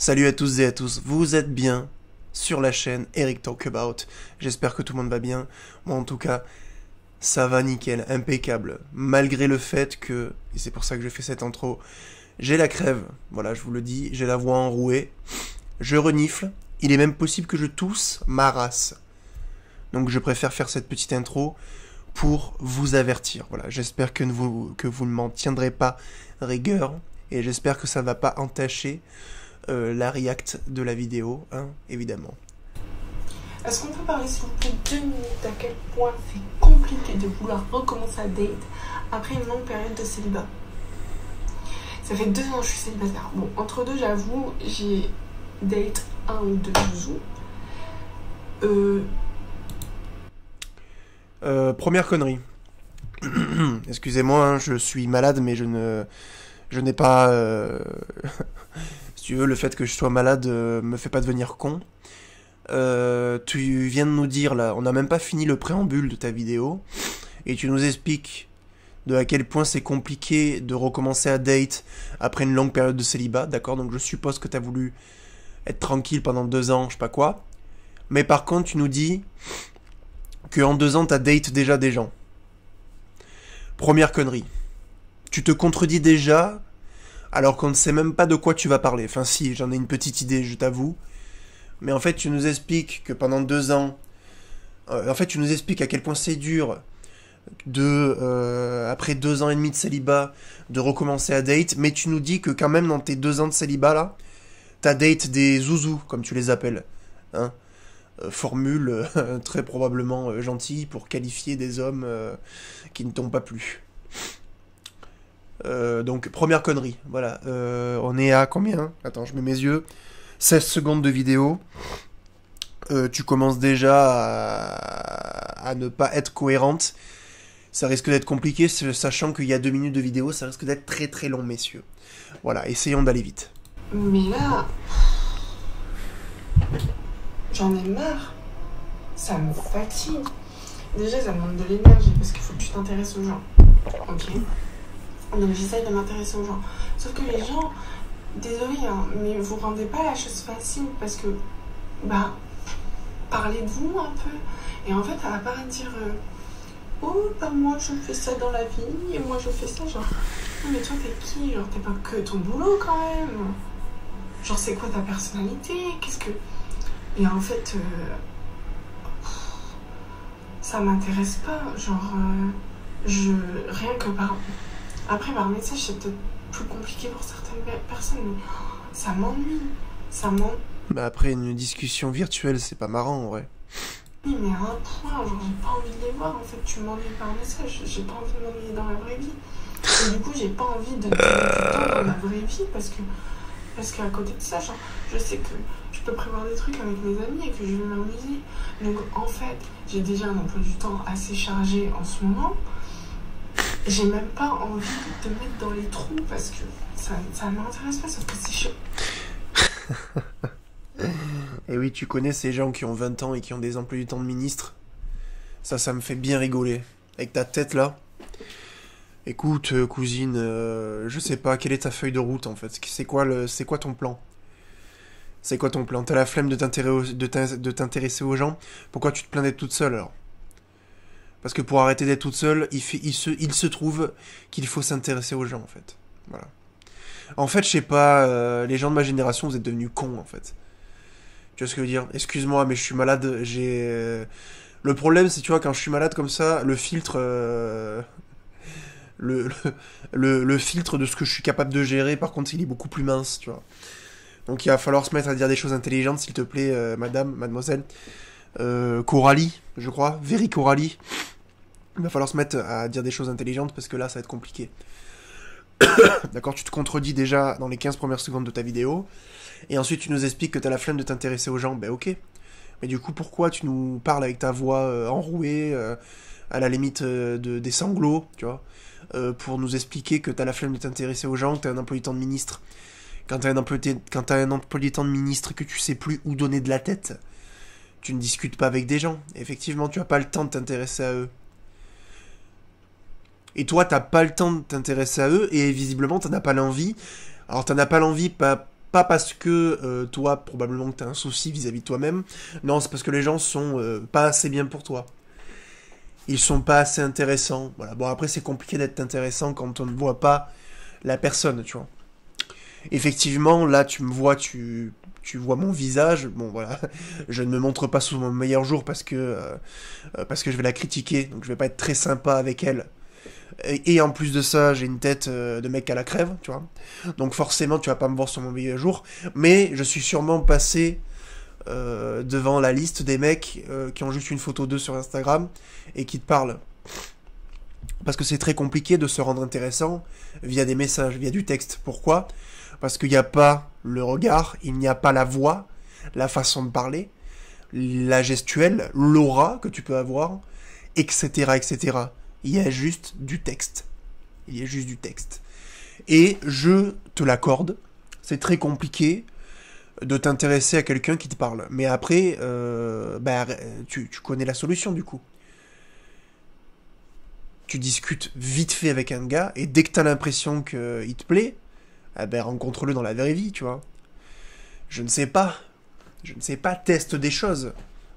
Salut à tous et à tous, vous êtes bien sur la chaîne Eric Talk About. J'espère que tout le monde va bien. Moi en tout cas, ça va nickel, impeccable. Malgré le fait que, et c'est pour ça que je fais cette intro, j'ai la crève, voilà je vous le dis, j'ai la voix enrouée, je renifle, il est même possible que je tousse ma race. Donc je préfère faire cette petite intro pour vous avertir. Voilà, j'espère que vous ne m'en tiendrez pas rigueur et j'espère que ça ne va pas entacher la react de la vidéo, hein, évidemment. Est-ce qu'on peut parler s'il vous plaît 2 minutes à quel point c'est compliqué de vouloir recommencer à date après une longue période de célibat? Ça fait 2 ans que je suis célibataire. Bon, entre deux, j'avoue, j'ai date 1 ou 2 zouzous. Première connerie. Excusez-moi, hein, je suis malade, mais je n'ai pas... si tu veux, le fait que je sois malade me fait pas devenir con. Tu viens de nous dire, là, on n'a même pas fini le préambule de ta vidéo, et tu nous expliques de à quel point c'est compliqué de recommencer à date après une longue période de célibat, d'accord? Donc je suppose que tu as voulu être tranquille pendant 2 ans, je sais pas quoi. Mais par contre, tu nous dis qu'en 2 ans, t'as date déjà des gens. Première connerie. Tu te contredis déjà, alors qu'on ne sait même pas de quoi tu vas parler. Enfin si, j'en ai une petite idée, je t'avoue. Mais en fait, tu nous expliques que pendant 2 ans... en fait, tu nous expliques à quel point c'est dur après 2 ans et demi de célibat, de recommencer à date. Mais tu nous dis que quand même, dans tes 2 ans de célibat, là, t'as date des zouzous, comme tu les appelles. Hein, formule très probablement gentille pour qualifier des hommes qui ne t'ont pas plu. Donc, première connerie, voilà. On est à combien? Attends, je mets mes yeux. 16 secondes de vidéo. Tu commences déjà à ne pas être cohérente. Ça risque d'être compliqué, sachant qu'il y a 2 minutes de vidéo, ça risque d'être très très long, messieurs. Voilà, essayons d'aller vite. Mais là... J'en ai marre. Ça me fatigue. Déjà, ça demande de l'énergie parce qu'il faut que tu t'intéresses aux gens. Ok. Donc j'essaye de m'intéresser aux gens. Sauf que les gens, désolé, hein, mais vous rendez pas la chose facile parce que, bah, parlez de vous un peu. Et en fait, elle va pas dire, oh, bah moi je fais ça dans la vie et moi je fais ça, genre, mais toi t'es qui? Genre, t'es pas que ton boulot quand même. Genre, c'est quoi ta personnalité? Qu'est-ce que. Et en fait, ça m'intéresse pas. Genre, rien que par. Après, par message, c'est peut-être plus compliqué pour certaines personnes, mais ça m'ennuie. Ça m'ennuie. Bah après, une discussion virtuelle, c'est pas marrant, en vrai. Oui, mais à un point, genre, j'ai pas envie de les voir. En fait, tu m'ennuies par message. J'ai pas envie de m'ennuyer dans la vraie vie. Et du coup, j'ai pas envie de te mettre du temps dans la vraie vie parce qu'à côté de ça, genre, je sais que je peux prévoir des trucs avec mes amis et que je vais m'amuser. Donc, en fait, j'ai déjà un emploi du temps assez chargé en ce moment. J'ai même pas envie de te mettre dans les trous parce que ça m'intéresse pas, sauf que c'est chaud. Et oui, tu connais ces gens qui ont 20 ans et qui ont des emplois du temps de ministre. Ça me fait bien rigoler. Avec ta tête là. Écoute, cousine, je sais pas, quelle est ta feuille de route en fait? C'est quoi ton plan? C'est quoi ton plan? T'as la flemme de t'intéresser aux gens? Pourquoi tu te plains d'être toute seule alors? Parce que pour arrêter d'être toute seule, il se trouve qu'il faut s'intéresser aux gens en fait. Voilà. En fait, je sais pas, les gens de ma génération, vous êtes devenus cons en fait. Tu vois ce que je veux dire? Excuse-moi, mais je suis malade, j'ai... Le problème, c'est, tu vois, quand je suis malade comme ça, le filtre... Le filtre de ce que je suis capable de gérer, par contre, il est beaucoup plus mince, tu vois. Donc il va falloir se mettre à dire des choses intelligentes, s'il te plaît, mademoiselle. Coralie, je crois, Very Coralie. Il va falloir se mettre à dire des choses intelligentes, parce que là, ça va être compliqué. D'accord, tu te contredis déjà dans les 15 premières secondes de ta vidéo, et ensuite tu nous expliques que t'as la flemme de t'intéresser aux gens, ben ok. Mais du coup, pourquoi tu nous parles avec ta voix enrouée, à la limite des sanglots, tu vois, pour nous expliquer que t'as la flemme de t'intéresser aux gens, que t'as un emploi du temps de ministre. Quand t'as un emploi du temps de ministre que tu sais plus où donner de la tête, tu ne discutes pas avec des gens. Effectivement, tu as pas le temps de t'intéresser à eux. Et toi, t'as pas le temps de t'intéresser à eux, et visiblement, t'en as pas l'envie. Alors, t'en as pas l'envie, pas Pas parce que toi, probablement que t'as un souci vis-à-vis de toi-même. Non, c'est parce que les gens sont pas assez bien pour toi. Ils sont pas assez intéressants. Voilà. Bon, après, c'est compliqué d'être intéressant quand on ne voit pas la personne, tu vois. Effectivement, là, tu me vois, tu vois mon visage. Bon, voilà. Je ne me montre pas sous mon meilleur jour parce que je vais la critiquer. Donc, je vais pas être très sympa avec elle. Et en plus de ça, j'ai une tête de mec à la crève, tu vois. Donc forcément, tu vas pas me voir sur mon meilleur jour. Mais je suis sûrement passé devant la liste des mecs qui ont juste une photo d'eux sur Instagram et qui te parlent. Parce que c'est très compliqué de se rendre intéressant via des messages, via du texte. Pourquoi ? Parce qu'il n'y a pas le regard, il n'y a pas la voix, la façon de parler, la gestuelle, l'aura que tu peux avoir, etc., etc. Il y a juste du texte. Il y a juste du texte. Et je te l'accorde, c'est très compliqué de t'intéresser à quelqu'un qui te parle. Mais après, tu connais la solution du coup. Tu discutes vite fait avec un gars, et dès que t'as l'impression qu'il te plaît, rencontre-le dans la vraie vie, tu vois. Je ne sais pas, teste des choses.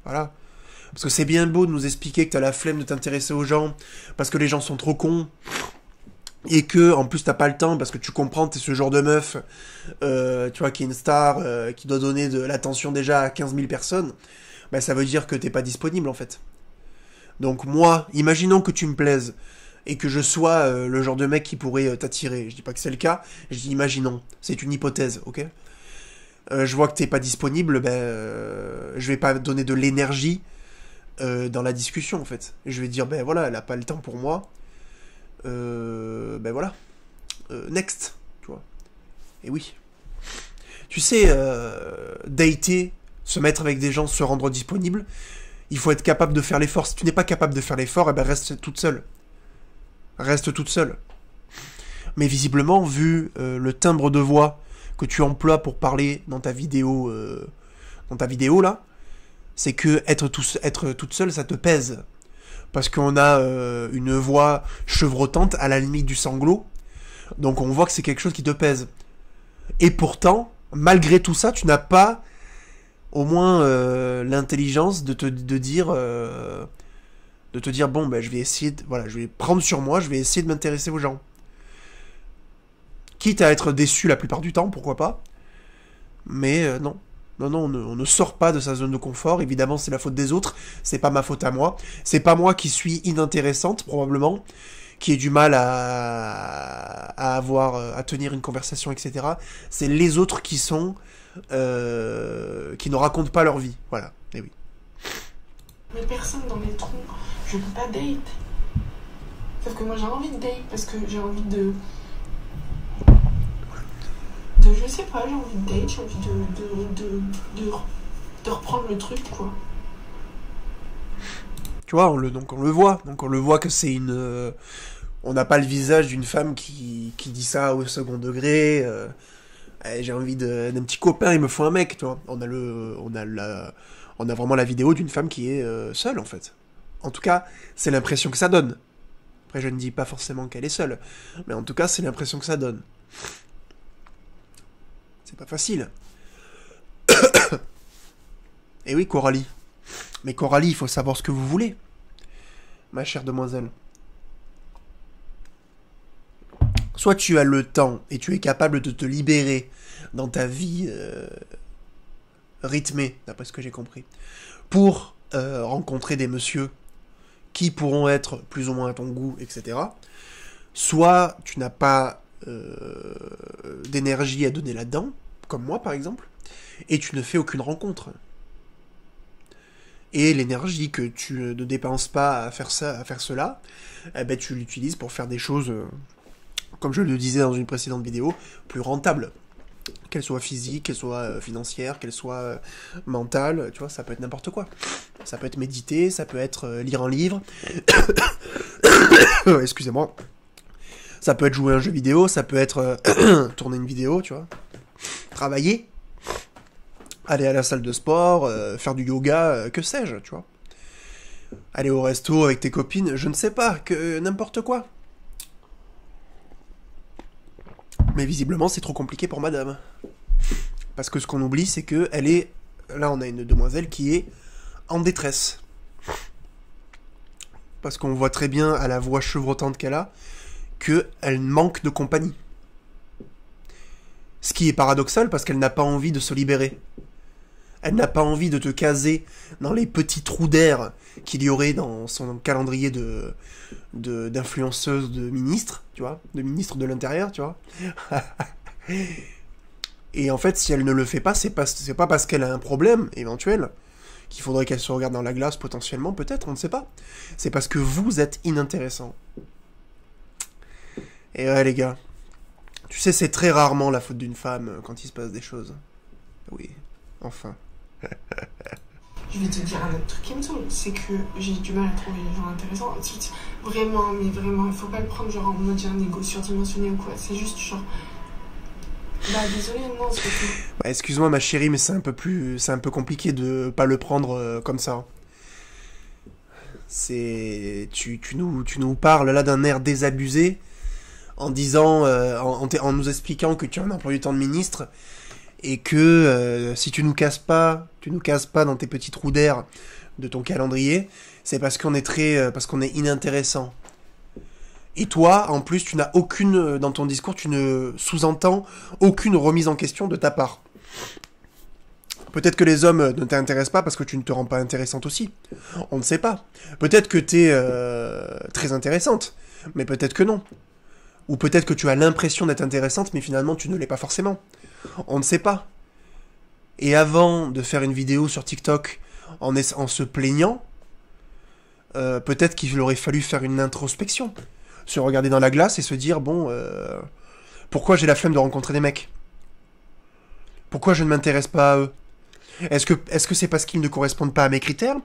Voilà. Parce que c'est bien beau de nous expliquer que t'as la flemme de t'intéresser aux gens, parce que les gens sont trop cons, et que, en plus, t'as pas le temps, parce que tu comprends, t'es ce genre de meuf, tu vois, qui est une star, qui doit donner de l'attention déjà à 15 000 personnes, ça veut dire que t'es pas disponible, en fait. Donc moi, imaginons que tu me plaises, et que je sois le genre de mec qui pourrait t'attirer. Je dis pas que c'est le cas, je dis imaginons. C'est une hypothèse, ok ? Je vois que t'es pas disponible, je vais pas donner de l'énergie dans la discussion, en fait. Je vais dire, voilà, elle a pas le temps pour moi. Voilà. Next, tu vois. Et oui. Tu sais, dater, se mettre avec des gens, se rendre disponible, il faut être capable de faire l'effort. Si tu n'es pas capable de faire l'effort, reste toute seule. Reste toute seule. Mais visiblement, vu le timbre de voix que tu emploies pour parler dans ta vidéo là, c'est que être toute seule, ça te pèse. Parce qu'on a une voix chevrotante à la limite du sanglot. Donc on voit que c'est quelque chose qui te pèse. Et pourtant, malgré tout ça, tu n'as pas au moins l'intelligence de te dire bon, je vais essayer je vais prendre sur moi, je vais essayer de m'intéresser aux gens. Quitte à être déçu la plupart du temps, pourquoi pas. Mais non. Non, on ne sort pas de sa zone de confort. Évidemment, c'est la faute des autres. C'est pas ma faute à moi. C'est pas moi qui suis inintéressante, probablement, qui ai du mal à tenir une conversation, etc. C'est les autres qui sont qui ne racontent pas leur vie. Voilà. Et oui. Mais personne dans les trous. Je peux pas date. Sauf que moi j'ai envie de date parce que j'ai envie de je sais pas, j'ai envie de date, j'ai envie de reprendre le truc, quoi. Tu vois, on le voit. Donc on le voit que c'est une... on n'a pas le visage d'une femme qui dit ça au second degré. J'ai envie d'un petit copain, il me faut un mec, tu vois. On a vraiment la vidéo d'une femme qui est seule, en fait. En tout cas, c'est l'impression que ça donne. Après, je ne dis pas forcément qu'elle est seule. Mais en tout cas, c'est l'impression que ça donne. C'est pas facile. Et oui, Coralie. Mais Coralie, il faut savoir ce que vous voulez. Ma chère demoiselle. Soit tu as le temps et tu es capable de te libérer dans ta vie rythmée, d'après ce que j'ai compris, pour rencontrer des messieurs qui pourront être plus ou moins à ton goût, etc. Soit tu n'as pas d'énergie à donner là-dedans, comme moi par exemple, et tu ne fais aucune rencontre. Et l'énergie que tu ne dépenses pas à faire cela, tu l'utilises pour faire des choses, comme je le disais dans une précédente vidéo, plus rentables. Qu'elles soient physiques, qu'elles soient financières, qu'elles soient mentales, tu vois, ça peut être n'importe quoi. Ça peut être méditer, ça peut être lire un livre, excusez-moi, ça peut être jouer à un jeu vidéo, ça peut être tourner une vidéo, tu vois, travailler, aller à la salle de sport, faire du yoga, que sais-je, tu vois. Aller au resto avec tes copines, je ne sais pas, que n'importe quoi. Mais visiblement, c'est trop compliqué pour madame. Parce que ce qu'on oublie, c'est que elle est... Là, on a une demoiselle qui est en détresse. Parce qu'on voit très bien, à la voix chevrotante qu'elle a, qu'elle manque de compagnie. Ce qui est paradoxal, parce qu'elle n'a pas envie de se libérer. Elle n'a pas envie de te caser dans les petits trous d'air qu'il y aurait dans son calendrier d'influenceuse de ministre, tu vois, de ministre de l'Intérieur, tu vois. Et en fait, si elle ne le fait pas, c'est pas parce qu'elle a un problème éventuel, qu'il faudrait qu'elle se regarde dans la glace potentiellement, peut-être, on ne sait pas. C'est parce que vous êtes inintéressant. Et ouais, les gars, tu sais, c'est très rarement la faute d'une femme quand il se passe des choses. Oui, enfin. Je vais te dire un autre truc qui me saoule, c'est que j'ai du mal à trouver les gens intéressants. Vraiment, mais vraiment, il faut pas le prendre genre en mode j'ai un ego surdimensionné ou quoi. C'est juste genre... Bah désolé, non, c'est tout. Bah, excuse-moi ma chérie, mais c'est un peu compliqué de pas le prendre comme ça. Tu nous parles là d'un air désabusé, en disant, en nous expliquant que tu as un emploi du temps de ministre, et que si tu nous casses pas dans tes petits trous d'air de ton calendrier, c'est parce qu'on est inintéressant. Et toi, en plus, tu n'as aucune, dans ton discours, tu ne sous-entends aucune remise en question de ta part. Peut-être que les hommes ne t'intéressent pas parce que tu ne te rends pas intéressante aussi. On ne sait pas. Peut-être que t'es très intéressante, mais peut-être que non. Ou peut-être que tu as l'impression d'être intéressante, mais finalement tu ne l'es pas forcément. On ne sait pas. Et avant de faire une vidéo sur TikTok en se plaignant, peut-être qu'il aurait fallu faire une introspection. Se regarder dans la glace et se dire, bon, pourquoi j'ai la flemme de rencontrer des mecs? Pourquoi je ne m'intéresse pas à eux? Est-ce que c'est parce qu'ils ne correspondent pas à mes critères?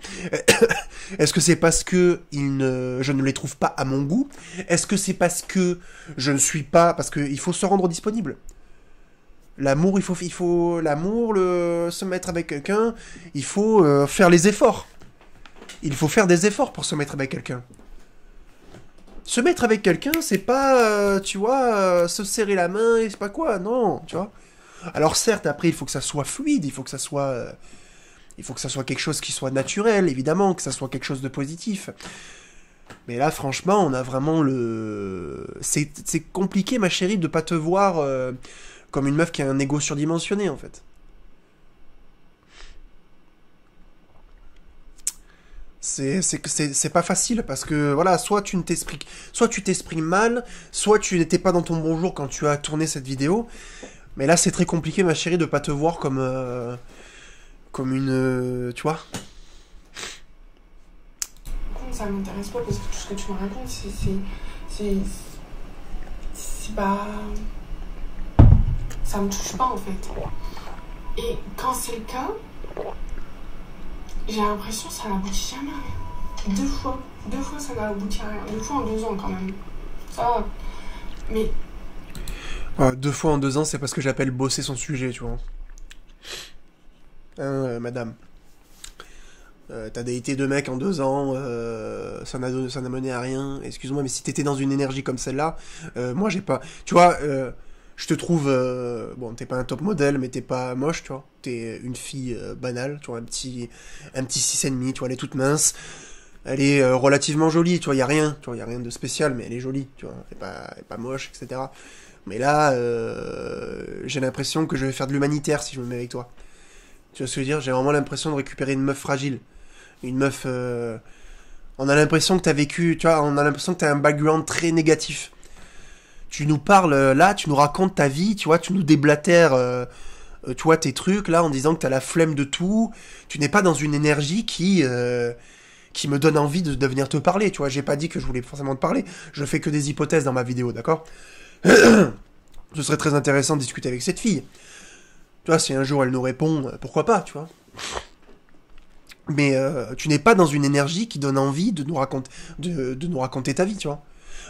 Est-ce que c'est parce que je ne les trouve pas à mon goût? Est-ce que c'est parce que je ne suis pas... Parce qu'il faut se rendre disponible. L'amour, se mettre avec quelqu'un, il faut faire les efforts. Il faut faire des efforts pour se mettre avec quelqu'un. Se mettre avec quelqu'un, c'est pas, se serrer la main et c'est pas quoi, non, tu vois. Alors certes, après, il faut que ça soit fluide, il faut que ça soit quelque chose qui soit naturel, évidemment, que ça soit quelque chose de positif. Mais là, franchement, on a vraiment c'est compliqué, ma chérie, de pas te voir comme une meuf qui a un ego surdimensionné, en fait. C'est pas facile parce que voilà, soit tu t'exprimes mal, soit tu n'étais pas dans ton bon jour quand tu as tourné cette vidéo. Mais là, c'est très compliqué, ma chérie, de pas te voir comme une, tu vois. Ça m'intéresse pas parce que tout ce que tu me racontes, c'est pas, ça me touche pas en fait. Et quand c'est le cas, j'ai l'impression que ça n'aboutit jamais à rien. Deux fois ça n'a abouti à rien. 2 fois en 2 ans quand même. Ça va. Mais... 2 fois en 2 ans, c'est parce que j'appelle bosser son sujet, tu vois. Hein, madame. T'as daté 2 mecs en 2 ans, ça n'a mené à rien. Excuse-moi, mais si t'étais dans une énergie comme celle-là, moi j'ai pas... Tu vois, je te trouve... bon, t'es pas un top modèle, mais t'es pas moche, tu vois. T'es une fille banale, tu vois, un petit 6,5, tu vois, elle est toute mince. Elle est relativement jolie, tu vois, y a rien de spécial, mais elle est jolie, tu vois. Elle est pas moche, etc. Mais là, j'ai l'impression que je vais faire de l'humanitaire si je me mets avec toi. Tu vois ce que je veux dire? J'ai vraiment l'impression de récupérer une meuf fragile. Une meuf... On a l'impression que t'as vécu... Tu vois, on a l'impression que t'as un background très négatif. Tu nous parles, là, tu nous racontes ta vie, tu vois, tu nous déblatères, tu vois, tes trucs, là, en disant que t'as la flemme de tout. Tu n'es pas dans une énergie qui me donne envie de venir te parler, tu vois. J'ai pas dit que je voulais forcément te parler. Je fais que des hypothèses dans ma vidéo, d'accord? Ce serait très intéressant de discuter avec cette fille. Tu vois, si un jour elle nous répond, pourquoi pas, tu vois. Mais tu n'es pas dans une énergie qui donne envie de nous raconter ta vie, tu vois.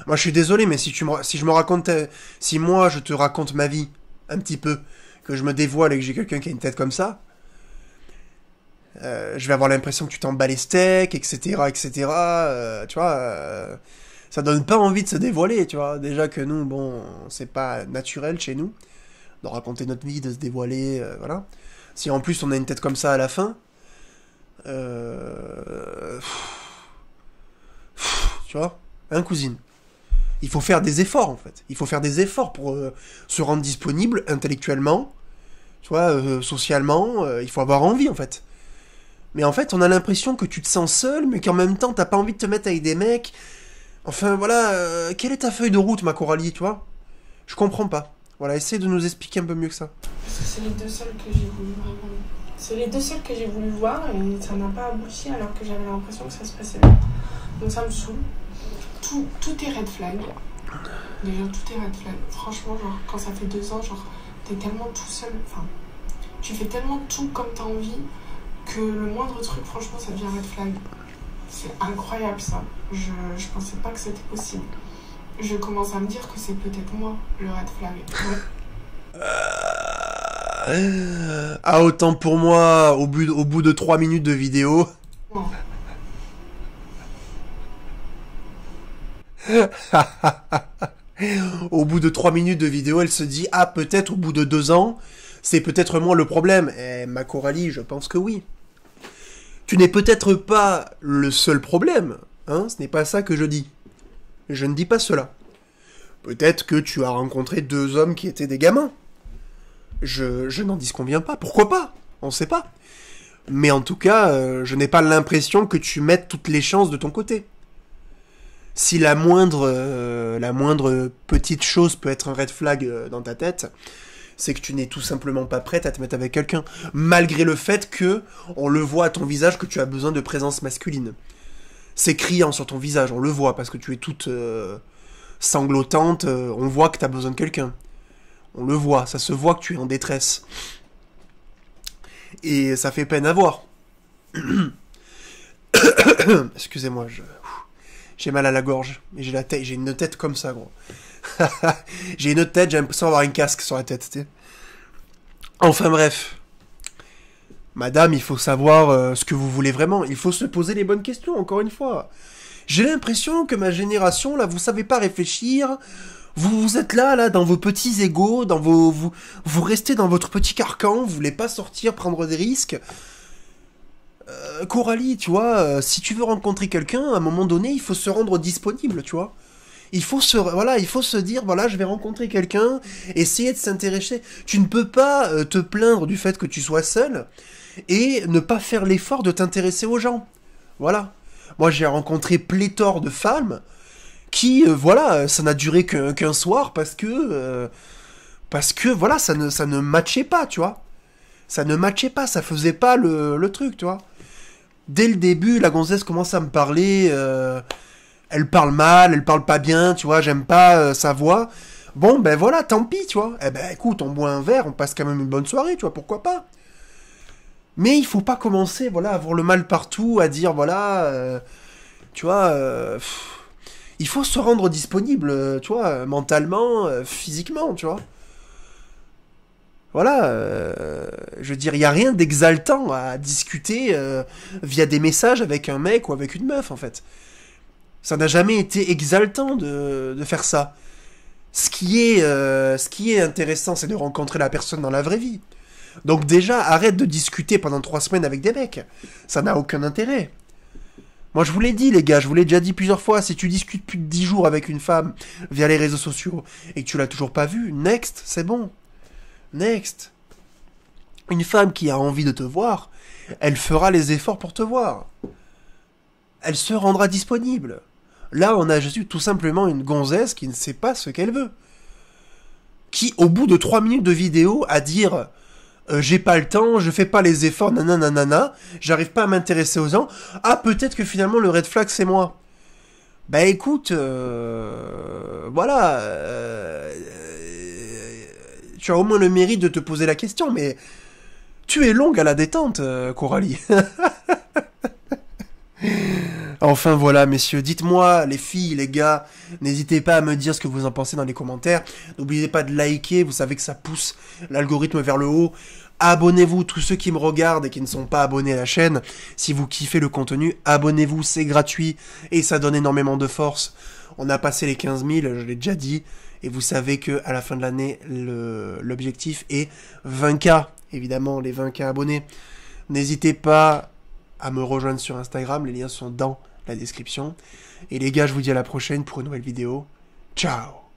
Moi, je suis désolé, mais si moi je te raconte ma vie un petit peu, que je me dévoile et que j'ai quelqu'un qui a une tête comme ça, je vais avoir l'impression que tu t'en bats les steaks, etc., etc. Tu vois, ça donne pas envie de se dévoiler, tu vois. Déjà que nous, bon, c'est pas naturel chez nous. de raconter notre vie, de se dévoiler, voilà. Si en plus on a une tête comme ça à la fin, tu vois, hein, cousine? Il faut faire des efforts, en fait. Il faut faire des efforts pour se rendre disponible intellectuellement, tu vois, socialement. Il faut avoir envie, en fait. Mais en fait, on a l'impression que tu te sens seul, mais qu'en même temps, t'as pas envie de te mettre avec des mecs. Enfin, voilà, quelle est ta feuille de route, ma Coralie, tu vois? Je comprends pas. Voilà, essaie de nous expliquer un peu mieux que ça. Parce que c'est les deux seuls que j'ai voulu vraiment. C'est les deux seuls que j'ai voulu voir et ça n'a pas abouti alors que j'avais l'impression que ça se passait bien. Donc ça me saoule. Tout est red flag. Déjà, tout est red flag. Franchement, genre, quand ça fait 2 ans, genre, t'es tellement tout seul. Enfin, tu fais tellement tout comme t'as envie que le moindre truc, franchement, ça devient red flag. C'est incroyable, ça. Je pensais pas que c'était possible. Je commence à me dire que c'est peut-être moi, le red flag. Ouais. Ah, autant pour moi, au bout de 3 minutes de vidéo. Non. Au bout de 3 minutes de vidéo, elle se dit « Ah, peut-être au bout de 2 ans, c'est peut-être moi le problème. » Eh, ma Coralie, je pense que oui. Tu n'es peut-être pas le seul problème, hein, ce n'est pas ça que je dis. Je ne dis pas cela. Peut-être que tu as rencontré 2 hommes qui étaient des gamins. Je n'en disconviens pas, pourquoi pas? On sait pas. Mais en tout cas, je n'ai pas l'impression que tu mettes toutes les chances de ton côté. Si la moindre petite chose peut être un red flag dans ta tête, c'est que tu n'es tout simplement pas prête à te mettre avec quelqu'un, malgré le fait que on le voit à ton visage que tu as besoin de présence masculine. C'est criant sur ton visage, on le voit, parce que tu es toute sanglotante, on voit que tu as besoin de quelqu'un. On le voit, ça se voit que tu es en détresse. Et ça fait peine à voir. Excusez-moi, j'ai mal à la gorge. Et j'ai une tête comme ça, gros. J'ai une tête, j'ai l'impression d'avoir un casque sur la tête, tu sais. Enfin bref. Madame, il faut savoir ce que vous voulez vraiment. Il faut se poser les bonnes questions, encore une fois. J'ai l'impression que ma génération, là, vous savez pas réfléchir. Vous êtes là, dans vos petits égos, vous restez dans votre petit carcan, vous voulez pas sortir, prendre des risques. Coralie, tu vois, si tu veux rencontrer quelqu'un, à un moment donné, il faut se rendre disponible, tu vois. Il faut se dire, voilà, je vais rencontrer quelqu'un, essayer de s'intéresser. Tu ne peux pas te plaindre du fait que tu sois seul et ne pas faire l'effort de t'intéresser aux gens. Voilà. Moi, j'ai rencontré pléthore de femmes qui, voilà, ça n'a duré qu'un soir parce que, voilà, ça ne matchait pas, tu vois. Ça ne matchait pas, ça faisait pas le truc, tu vois. Dès le début, la gonzesse commence à me parler, elle parle mal, elle parle pas bien, tu vois, j'aime pas sa voix. Bon, ben voilà, tant pis, tu vois. Eh ben écoute, on boit un verre, on passe quand même une bonne soirée, tu vois, pourquoi pas. Mais il faut pas commencer, voilà, à avoir le mal partout, à dire, voilà, tu vois, il faut se rendre disponible, tu vois, mentalement, physiquement, tu vois. Voilà, je veux dire, il n'y a rien d'exaltant à discuter via des messages avec un mec ou avec une meuf, en fait. Ça n'a jamais été exaltant de faire ça. Ce qui est intéressant, c'est de rencontrer la personne dans la vraie vie. Donc déjà, arrête de discuter pendant 3 semaines avec des mecs. Ça n'a aucun intérêt. Moi, je vous l'ai dit, les gars, je vous l'ai déjà dit plusieurs fois, si tu discutes plus de 10 jours avec une femme via les réseaux sociaux et que tu l'as toujours pas vue, next, c'est bon. Next. Une femme qui a envie de te voir, elle fera les efforts pour te voir. Elle se rendra disponible. Là, on a juste tout simplement une gonzesse qui ne sait pas ce qu'elle veut. Qui, au bout de 3 minutes de vidéo, à dire j'ai pas le temps, je fais pas les efforts, nanana, j'arrive pas à m'intéresser aux gens. Ah, peut-être que finalement le red flag c'est moi. Bah écoute, voilà. Tu as au moins le mérite de te poser la question, mais tu es longue à la détente, Coralie. Enfin voilà, messieurs, dites-moi, les filles, les gars, n'hésitez pas à me dire ce que vous en pensez dans les commentaires. N'oubliez pas de liker, vous savez que ça pousse l'algorithme vers le haut. Abonnez-vous, tous ceux qui me regardent et qui ne sont pas abonnés à la chaîne. Si vous kiffez le contenu, abonnez-vous, c'est gratuit et ça donne énormément de force. On a passé les 15 000, je l'ai déjà dit, Et vous savez que à la fin de l'année, l'objectif est 20K. Évidemment, les 20K abonnés. N'hésitez pas à me rejoindre sur Instagram. Les liens sont dans la description. Et les gars, je vous dis à la prochaine pour une nouvelle vidéo. Ciao!